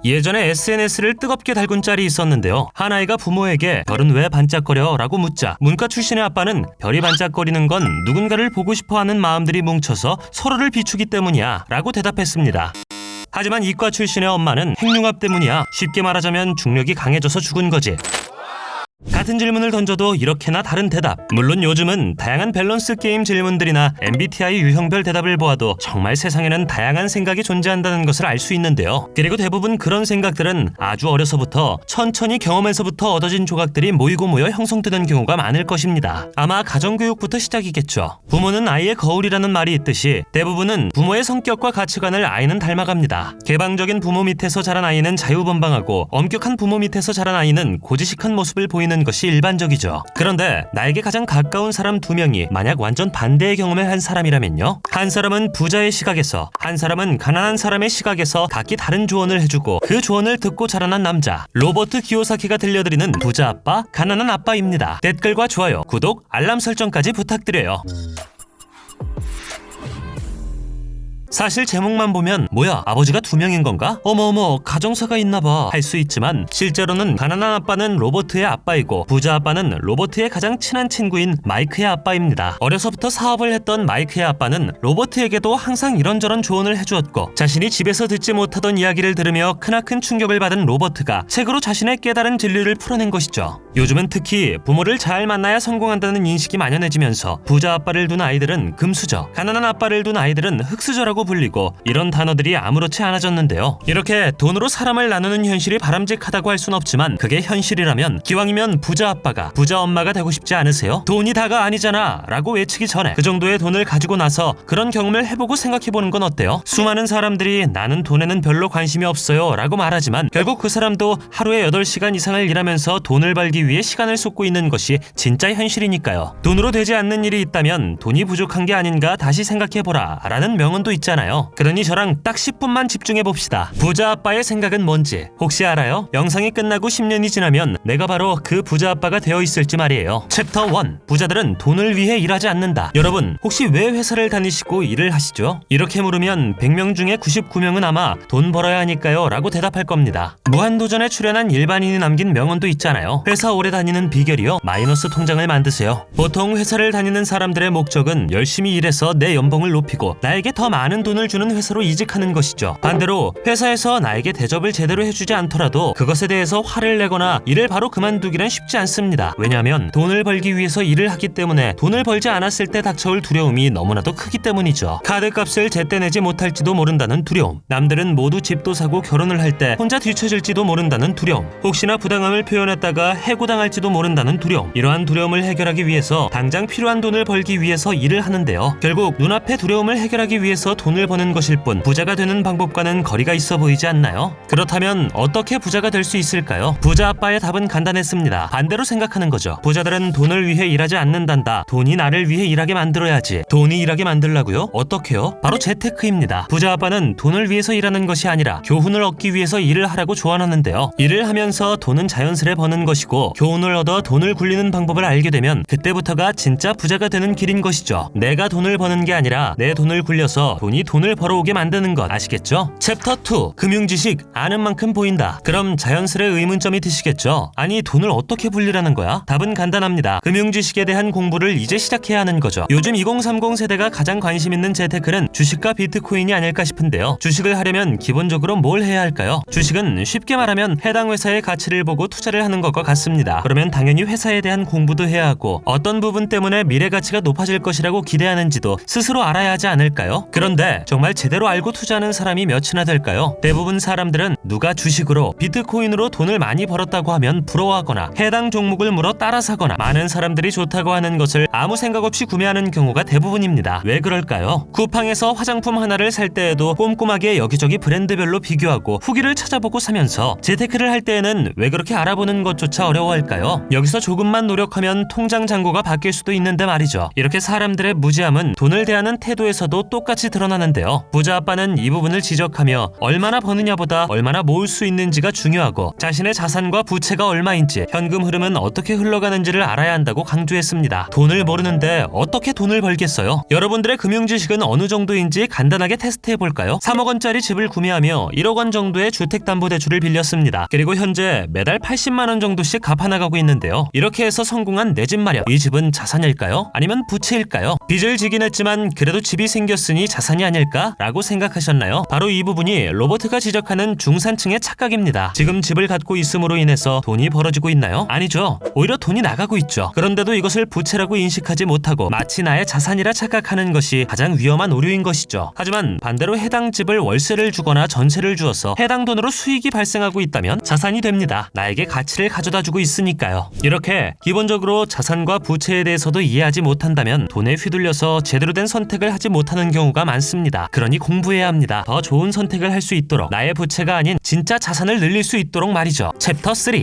예전에 SNS를 뜨겁게 달군 짤이 있었는데요. 한 아이가 부모에게 별은 왜 반짝거려? 라고 묻자 문과 출신의 아빠는 별이 반짝거리는 건 누군가를 보고 싶어하는 마음들이 뭉쳐서 서로를 비추기 때문이야 라고 대답했습니다. 하지만 이과 출신의 엄마는 핵융합 때문이야. 쉽게 말하자면 중력이 강해져서 죽은 거지. 같은 질문을 던져도 이렇게나 다른 대답. 물론 요즘은 다양한 밸런스 게임 질문들이나 MBTI 유형별 대답을 보아도 정말 세상에는 다양한 생각이 존재한다는 것을 알 수 있는데요. 그리고 대부분 그런 생각들은 아주 어려서부터 천천히 경험에서부터 얻어진 조각들이 모이고 모여 형성되는 경우가 많을 것입니다. 아마 가정교육부터 시작이겠죠. 부모는 아이의 거울이라는 말이 있듯이 대부분은 부모의 성격과 가치관을 아이는 닮아갑니다. 개방적인 부모 밑에서 자란 아이는 자유분방하고 엄격한 부모 밑에서 자란 아이는 고지식한 모습을 보이는 것이 일반적이죠. 그런데 나에게 가장 가까운 사람 2명이 만약 완전 반대의 경험을 한 사람이라면요. 한 사람은 부자의 시각에서, 한 사람은 가난한 사람의 시각에서 각기 다른 조언을 해주고 그 조언을 듣고 자라난 남자, 로버트 기요사키가 들려드리는 부자 아빠, 가난한 아빠입니다. 댓글과 좋아요, 구독, 알람 설정까지 부탁드려요. 사실 제목만 보면 뭐야 아버지가 2명인 건가? 어머어머 가정사가 있나봐 할 수 있지만 실제로는 가난한 아빠는 로버트의 아빠이고 부자 아빠는 로버트의 가장 친한 친구인 마이크의 아빠입니다. 어려서부터 사업을 했던 마이크의 아빠는 로버트에게도 항상 이런저런 조언을 해주었고 자신이 집에서 듣지 못하던 이야기를 들으며 크나큰 충격을 받은 로버트가 책으로 자신의 깨달은 진리를 풀어낸 것이죠. 요즘은 특히 부모를 잘 만나야 성공한다는 인식이 만연해지면서 부자 아빠를 둔 아이들은 금수저, 가난한 아빠를 둔 아이들은 흙수저라고 불리고 이런 단어들이 아무렇지 않아졌는데요. 이렇게 돈으로 사람을 나누는 현실이 바람직하다고 할 순 없지만 그게 현실이라면 기왕이면 부자 아빠가 부자 엄마가 되고 싶지 않으세요? 돈이 다가 아니잖아 라고 외치기 전에 그 정도의 돈을 가지고 나서 그런 경험을 해보고 생각해보는 건 어때요? 수많은 사람들이 나는 돈에는 별로 관심이 없어요 라고 말하지만 결국 그 사람도 하루에 8시간 이상을 일하면서 돈을 벌기 위해 시간을 쏟고 있는 것이 진짜 현실이니까요. 돈으로 되지 않는 일이 있다면 돈이 부족한 게 아닌가 다시 생각해보라 라는 명언도 있잖아요. 그러니 저랑 딱 10분만 집중해봅시다. 부자 아빠의 생각은 뭔지 혹시 알아요? 영상이 끝나고 10년이 지나면 내가 바로 그 부자 아빠가 되어 있을지 말이에요. 챕터 1. 부자들은 돈을 위해 일하지 않는다. 여러분 혹시 왜 회사를 다니시고 일을 하시죠? 이렇게 물으면 100명 중에 99명은 아마 돈 벌어야 하니까요 라고 대답할 겁니다. 무한도전에 출연한 일반인이 남긴 명언도 있잖아요. 회사 오래 다니는 비결이요? 마이너스 통장을 만드세요. 보통 회사를 다니는 사람들의 목적은 열심히 일해서 내 연봉을 높이고 나에게 더 많은 돈을 주는 회사로 이직하는 것이죠. 반대로 회사에서 나에게 대접을 제대로 해주지 않더라도 그것에 대해서 화를 내거나 일을 바로 그만두기는 쉽지 않습니다. 왜냐하면 돈을 벌기 위해서 일을 하기 때문에 돈을 벌지 않았을 때 닥쳐올 두려움이 너무나도 크기 때문이죠. 카드값을 제때 내지 못할지도 모른다는 두려움, 남들은 모두 집도 사고 결혼을 할 때 혼자 뒤처질지도 모른다는 두려움, 혹시나 부당함을 표현했다가 해고당할지도 모른다는 두려움. 이러한 두려움을 해결하기 위해서 당장 필요한 돈을 벌기 위해서 일을 하는데요. 결국 눈앞의 두려움을 해결하기 위해서 돈을 버는 것일 뿐 부자가 되는 방법과는 거리가 있어 보이지 않나요? 그렇다면 어떻게 부자가 될 수 있을까요? 부자 아빠의 답은 간단했습니다. 반대로 생각하는 거죠. 부자들은 돈을 위해 일하지 않는단다. 돈이 나를 위해 일하게 만들어야지. 돈이 일하게 만들라고요? 어떻게요? 바로 재테크입니다. 부자 아빠는 돈을 위해서 일하는 것이 아니라 교훈을 얻기 위해서 일을 하라고 조언하는데요. 일을 하면서 돈은 자연스레 버는 것이고 교훈을 얻어 돈을 굴리는 방법을 알게 되면 그때부터가 진짜 부자가 되는 길인 것이죠. 내가 돈을 버는 게 아니라 내 돈을 굴려서 돈이 돈을 벌어오게 만드는 것 아시겠죠? 챕터 2. 금융지식 아는 만큼 보인다. 그럼 자연스레 의문점이 드시겠죠? 아니 돈을 어떻게 불리라는 거야? 답은 간단합니다. 금융지식에 대한 공부를 이제 시작해야 하는 거죠. 요즘 2030 세대가 가장 관심 있는 재테크는 주식과 비트코인이 아닐까 싶은데요. 주식을 하려면 기본적으로 뭘 해야 할까요? 주식은 쉽게 말하면 해당 회사의 가치를 보고 투자를 하는 것과 같습니다. 그러면 당연히 회사에 대한 공부도 해야 하고 어떤 부분 때문에 미래 가치가 높아질 것이라고 기대하는지도 스스로 알아야 하지 않을까요? 그런데 정말 제대로 알고 투자하는 사람이 몇이나 될까요? 대부분 사람들은 누가 주식으로 비트코인으로 돈을 많이 벌었다고 하면 부러워하거나 해당 종목을 물어 따라 사거나 많은 사람들이 좋다고 하는 것을 아무 생각 없이 구매하는 경우가 대부분입니다. 왜 그럴까요? 쿠팡에서 화장품 하나를 살 때에도 꼼꼼하게 여기저기 브랜드별로 비교하고 후기를 찾아보고 사면서 재테크를 할 때에는 왜 그렇게 알아보는 것조차 어려워할까요? 여기서 조금만 노력하면 통장 잔고가 바뀔 수도 있는데 말이죠. 이렇게 사람들의 무지함은 돈을 대하는 태도에서도 똑같이 드러나 드러나는데요. 부자 아빠는 이 부분을 지적하며 얼마나 버느냐보다 얼마나 모을 수 있는지가 중요하고 자신의 자산과 부채가 얼마인지 현금 흐름은 어떻게 흘러가는지를 알아야 한다고 강조했습니다. 돈을 모르는데 어떻게 돈을 벌겠어요? 여러분들의 금융 지식은 어느 정도인지 간단하게 테스트해볼까요? 3억 원짜리 집을 구매하며 1억 원 정도의 주택담보대출을 빌렸습니다. 그리고 현재 매달 80만 원 정도씩 갚아나가고 있는데요. 이렇게 해서 성공한 내 집 마련. 이 집은 자산일까요? 아니면 부채일까요? 빚을 지긴 했지만 그래도 집이 생겼으니 자산이 아닐까? 라고 생각하셨나요? 바로 이 부분이 로버트가 지적하는 중산층의 착각입니다. 지금 집을 갖고 있음으로 인해서 돈이 벌어지고 있나요? 아니죠. 오히려 돈이 나가고 있죠. 그런데도 이것을 부채라고 인식하지 못하고 마치 나의 자산이라 착각하는 것이 가장 위험한 오류인 것이죠. 하지만 반대로 해당 집을 월세를 주거나 전세를 주어서 해당 돈으로 수익이 발생하고 있다면 자산이 됩니다. 나에게 가치를 가져다주고 있으니까요. 이렇게 기본적으로 자산과 부채에 대해서도 이해하지 못한다면 돈에 휘둘려서 제대로 된 선택을 하지 못하는 경우가 많습니다. 그러니 공부해야 합니다. 더 좋은 선택을 할 수 있도록 나의 부채가 아닌 진짜 자산을 늘릴 수 있도록 말이죠. 챕터 3.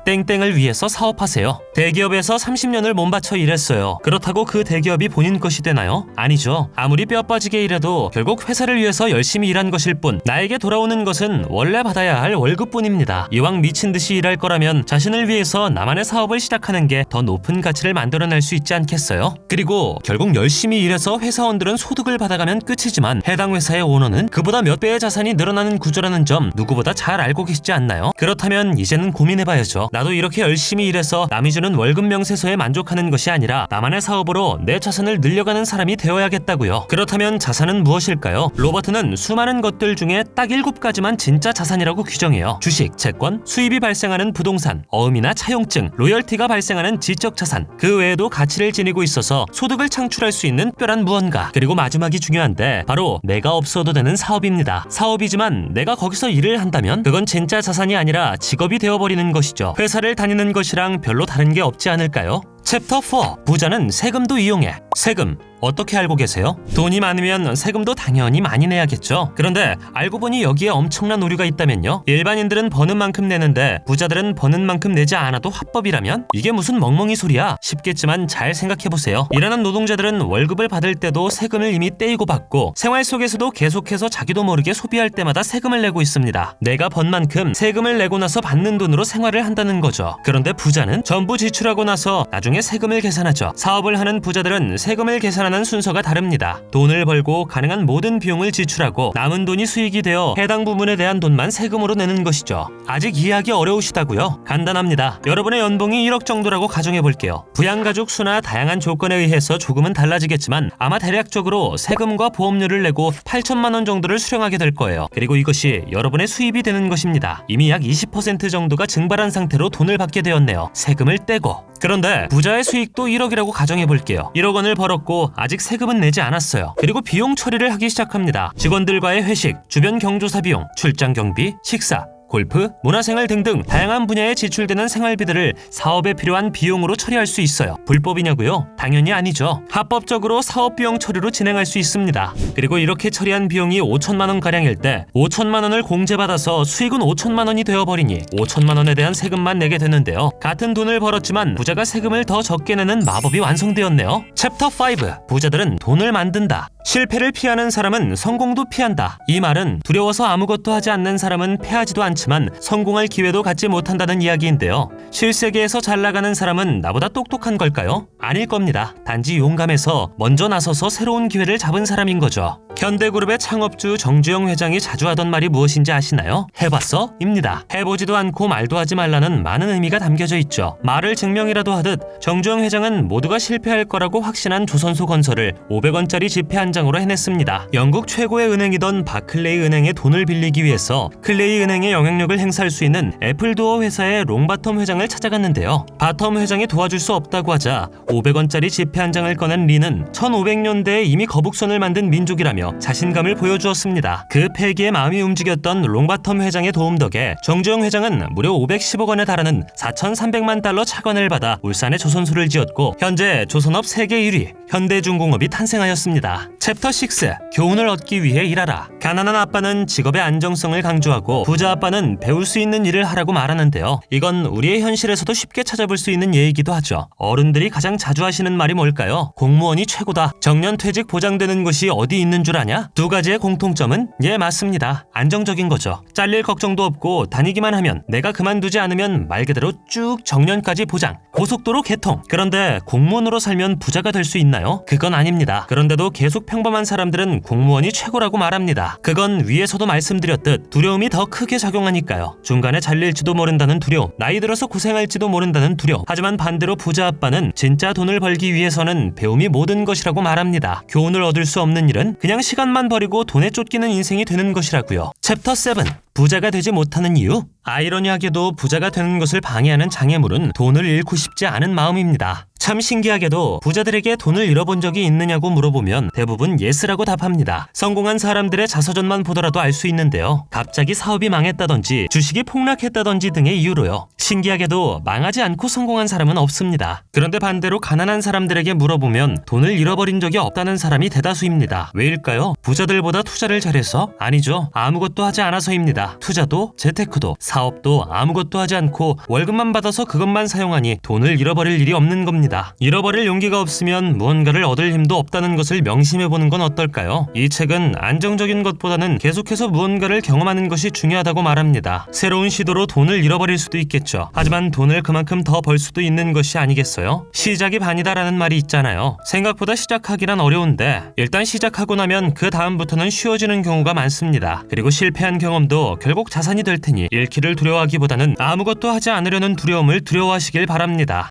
땡땡을 위해서 사업하세요. 대기업에서 30년을 몸바쳐 일했어요. 그렇다고 그 대기업이 본인 것이 되나요? 아니죠. 아무리 뼈 빠지게 일해도 결국 회사를 위해서 열심히 일한 것일 뿐 나에게 돌아오는 것은 원래 받아야 할 월급뿐입니다. 이왕 미친 듯이 일할 거라면 자신을 위해서 나만의 사업을 시작하는 게 더 높은 가치를 만들어낼 수 있지 않겠어요? 그리고 결국 열심히 일해서 회사원들은 소득을 받아가면 끝이지만 해당 회사의 오너는 그보다 몇 배의 자산이 늘어나는 구조라는 점 누구보다 잘 알고 계시지 않나요? 그렇다면 이제는 고민해봐야죠. 나도 이렇게 열심히 일해서 남이 주는 월급 명세서에 만족하는 것이 아니라 나만의 사업으로 내 자산을 늘려가는 사람이 되어야겠다고요. 그렇다면 자산은 무엇일까요? 로버트는 수많은 것들 중에 딱 7가지만 진짜 자산이라고 규정해요. 주식, 채권, 수입이 발생하는 부동산, 어음이나 차용증, 로열티가 발생하는 지적 자산, 그 외에도 가치를 지니고 있어서 소득을 창출할 수 있는 특별한 무언가. 그리고 마지막이 중요한데 바로 내가 없어도 되는 사업입니다. 사업이지만 내가 거기서 일을 한다면 그건 진짜 자산이 아니라 직업이 되어버리는 것이죠. 회사를 다니는 것이랑 별로 다른 게 없지 않을까요? 챕터 4. 부자는 세금도 이용해. 세금 어떻게 알고 계세요? 돈이 많으면 세금도 당연히 많이 내야겠죠. 그런데 알고 보니 여기에 엄청난 오류가 있다면요. 일반인들은 버는 만큼 내는데 부자들은 버는 만큼 내지 않아도 합법이라면? 이게 무슨 멍멍이 소리야? 쉽겠지만 잘 생각해보세요. 일하는 노동자들은 월급을 받을 때도 세금을 이미 떼이고 받고 생활 속에서도 계속해서 자기도 모르게 소비할 때마다 세금을 내고 있습니다. 내가 번 만큼 세금을 내고 나서 받는 돈으로 생활을 한다는 거죠. 그런데 부자는 전부 지출하고 나서 나중에 세금을 계산하죠. 사업을 하는 부자들은 세금을 계산하는 순서가 다릅니다. 돈을 벌고 가능한 모든 비용을 지출하고 남은 돈이 수익이 되어 해당 부분에 대한 돈만 세금으로 내는 것이죠. 아직 이해하기 어려우시다고요? 간단합니다. 여러분의 연봉이 1억 정도라고 가정해볼게요. 부양가족 수나 다양한 조건에 의해서 조금은 달라지겠지만 아마 대략적으로 세금과 보험료를 내고 8천만 원 정도를 수령하게 될 거예요. 그리고 이것이 여러분의 수입이 되는 것입니다. 이미 약 20% 정도가 증발한 상태로 돈을 받게 되었네요. 세금을 떼고. 그런데 부자의 수익도 1억이라고 가정해볼게요. 1억 원을 벌었고 아직 세금은 내지 않았어요. 그리고 비용 처리를 하기 시작합니다. 직원들과의 회식, 주변 경조사 비용, 출장 경비, 식사, 골프, 문화생활 등등 다양한 분야에 지출되는 생활비들을 사업에 필요한 비용으로 처리할 수 있어요. 불법이냐고요? 당연히 아니죠. 합법적으로 사업 비용 처리로 진행할 수 있습니다. 그리고 이렇게 처리한 비용이 5천만 원 가량일 때 5천만 원을 공제받아서 수익은 5천만 원이 되어버리니 5천만 원에 대한 세금만 내게 되는데요. 같은 돈을 벌었지만 부자가 세금을 더 적게 내는 마법이 완성되었네요. 챕터 5. 부자들은 돈을 만든다. 실패를 피하는 사람은 성공도 피한다. 이 말은 두려워서 아무것도 하지 않는 사람은 패하지도 않지만 성공할 기회도 갖지 못한다는 이야기인데요. 실세계에서 잘 나가는 사람은 나보다 똑똑한 걸까요? 아닐 겁니다. 단지 용감해서 먼저 나서서 새로운 기회를 잡은 사람인 거죠. 현대그룹의 창업주 정주영 회장이 자주 하던 말이 무엇인지 아시나요? 해봤어? 입니다. 해보지도 않고 말도 하지 말라는 많은 의미가 담겨져 있죠. 말을 증명이라도 하듯 정주영 회장은 모두가 실패할 거라고 확신한 조선소 건설을 500원짜리 지폐 한 장으로 해냈습니다. 영국 최고의 은행이던 바클레이 은행에 돈을 빌리기 위해서 클레이 은행의 영향력을 행사할 수 있는 애플도어 회사의 롱바텀 회장을 찾아갔는데요. 바텀 회장이 도와줄 수 없다고 하자 500원짜리 지폐 한 장을 꺼낸 리는 1500년대에 이미 거북선을 만든 민족이라며 자신감을 보여주었습니다. 그 패기에 마음이 움직였던 롱바텀 회장의 도움 덕에 정주영 회장은 무려 510억 원에 달하는 4,300만 달러 차관을 받아 울산에 조선소를 지었고 현재 조선업 세계 1위 현대중공업이 탄생하였습니다. 챕터 6. 교훈을 얻기 위해 일하라. 가난한 아빠는 직업의 안정성을 강조하고 부자 아빠는 배울 수 있는 일을 하라고 말하는데요. 이건 우리의 현실에서도 쉽게 찾아볼 수 있는 예이기도 하죠. 어른들이 가장 자주 하시는 말이 뭘까요? 공무원이 최고다. 정년퇴직 보장되는 곳이 어디 있는 줄 부자냐? 두 가지의 공통점은 예, 맞습니다. 안정적인 거죠. 잘릴 걱정도 없고 다니기만 하면, 내가 그만두지 않으면 말 그대로 쭉 정년까지 보장, 고속도로 개통. 그런데 공무원으로 살면 부자가 될 수 있나요? 그건 아닙니다. 그런데도 계속 평범한 사람들은 공무원이 최고라고 말합니다. 그건 위에서도 말씀드렸듯 두려움이 더 크게 작용하니까요. 중간에 잘릴지도 모른다는 두려움, 나이 들어서 고생할지도 모른다는 두려움. 하지만 반대로 부자 아빠는 진짜 돈을 벌기 위해서는 배움이 모든 것이라고 말합니다. 교훈을 얻을 수 없는 일은 그냥 시간만 버리고 돈에 쫓기는 인생이 되는 것이라고요. 챕터 7. 부자가 되지 못하는 이유? 아이러니하게도 부자가 되는 것을 방해하는 장애물은 돈을 잃고 싶지 않은 마음입니다. 참 신기하게도 부자들에게 돈을 잃어본 적이 있느냐고 물어보면 대부분 예스라고 답합니다. 성공한 사람들의 자서전만 보더라도 알 수 있는데요. 갑자기 사업이 망했다든지 주식이 폭락했다든지 등의 이유로요. 신기하게도 망하지 않고 성공한 사람은 없습니다. 그런데 반대로 가난한 사람들에게 물어보면 돈을 잃어버린 적이 없다는 사람이 대다수입니다. 왜일까요? 부자들보다 투자를 잘해서? 아니죠. 아무것도 하지 않아서입니다. 투자도, 재테크도, 사업도 아무것도 하지 않고 월급만 받아서 그것만 사용하니 돈을 잃어버릴 일이 없는 겁니다. 잃어버릴 용기가 없으면 무언가를 얻을 힘도 없다는 것을 명심해보는 건 어떨까요? 이 책은 안정적인 것보다는 계속해서 무언가를 경험하는 것이 중요하다고 말합니다. 새로운 시도로 돈을 잃어버릴 수도 있겠죠. 하지만 돈을 그만큼 더 벌 수도 있는 것이 아니겠어요? 시작이 반이다라는 말이 있잖아요. 생각보다 시작하기란 어려운데 일단 시작하고 나면 그 다음부터는 쉬워지는 경우가 많습니다. 그리고 실패한 경험도 결국 자산이 될 테니 잃기를 두려워하기보다는 아무것도 하지 않으려는 두려움을 두려워하시길 바랍니다.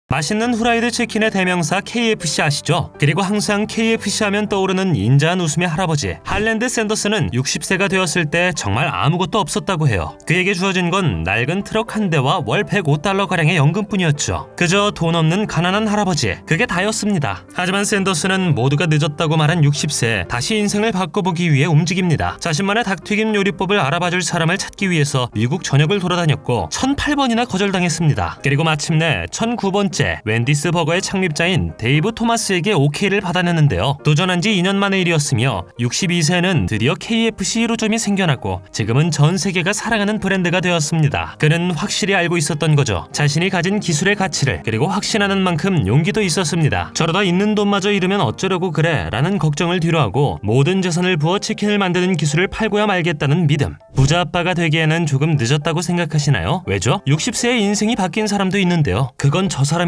맛있는 후라이드 치킨의 대명사 KFC 아시죠? 그리고 항상 KFC 하면 떠오르는 인자한 웃음의 할아버지 할랜드 샌더스는 60세가 되었을 때 정말 아무것도 없었다고 해요. 그에게 주어진 건 낡은 트럭 한 대와 월 105달러가량의 연금뿐이었죠. 그저 돈 없는 가난한 할아버지, 그게 다였습니다. 하지만 샌더스는 모두가 늦었다고 말한 60세 다시 인생을 바꿔보기 위해 움직입니다. 자신만의 닭튀김 요리법을 알아봐줄 사람을 찾기 위해서 미국 전역을 돌아다녔고 1008번이나 거절당했습니다. 그리고 마침내 1009번째 웬디스 버거의 창립자인 데이브 토마스에게 오케이를 받아내는데요. 도전한 지 2년 만의 일이었으며 62세는 드디어 KFC 1호점이 생겨나고 지금은 전 세계가 사랑하는 브랜드가 되었습니다. 그는 확실히 알고 있었던 거죠. 자신이 가진 기술의 가치를. 그리고 확신하는 만큼 용기도 있었습니다. 저러다 있는 돈마저 잃으면 어쩌려고 그래 라는 걱정을 뒤로하고 모든 재산을 부어 치킨을 만드는 기술을 팔고야 말겠다는 믿음. 부자 아빠가 되기에는 조금 늦었다고 생각하시나요? 왜죠? 60세의 인생이 바뀐 사람도 있는데요. 그건 저 사람이니까.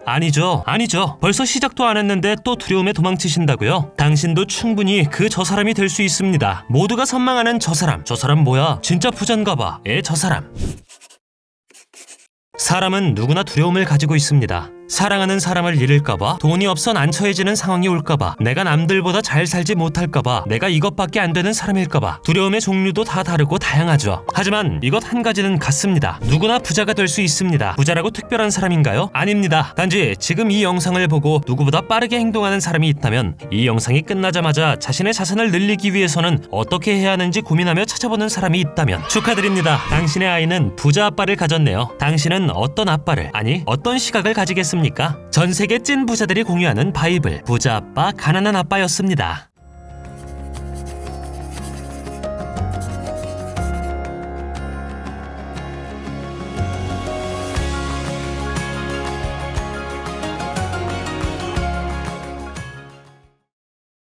아니죠. 벌써 시작도 안 했는데 또 두려움에 도망치신다고요? 당신도 충분히 그 저 사람이 될 수 있습니다. 모두가 선망하는 저 사람. 저 사람 뭐야? 진짜 부잔가 봐. 저 사람. 사람은 누구나 두려움을 가지고 있습니다. 사랑하는 사람을 잃을까봐, 돈이 없어 난처해지는 상황이 올까봐, 내가 남들보다 잘 살지 못할까봐, 내가 이것밖에 안 되는 사람일까봐. 두려움의 종류도 다 다르고 다양하죠. 하지만 이것 한 가지는 같습니다. 누구나 부자가 될 수 있습니다. 부자라고 특별한 사람인가요? 아닙니다. 단지 지금 이 영상을 보고 누구보다 빠르게 행동하는 사람이 있다면 이 영상이 끝나자마자 자신의 자산을 늘리기 위해서는 어떻게 해야 하는지 고민하며 찾아보는 사람이 있다면 축하드립니다. 당신의 아이는 부자 아빠를 가졌네요. 당신은 어떤 아빠를, 아니 어떤 시각을 가지겠습니까? 전 세계 찐 부자들이 공유하는 바이블, 부자 아빠, 가난한 아빠였습니다.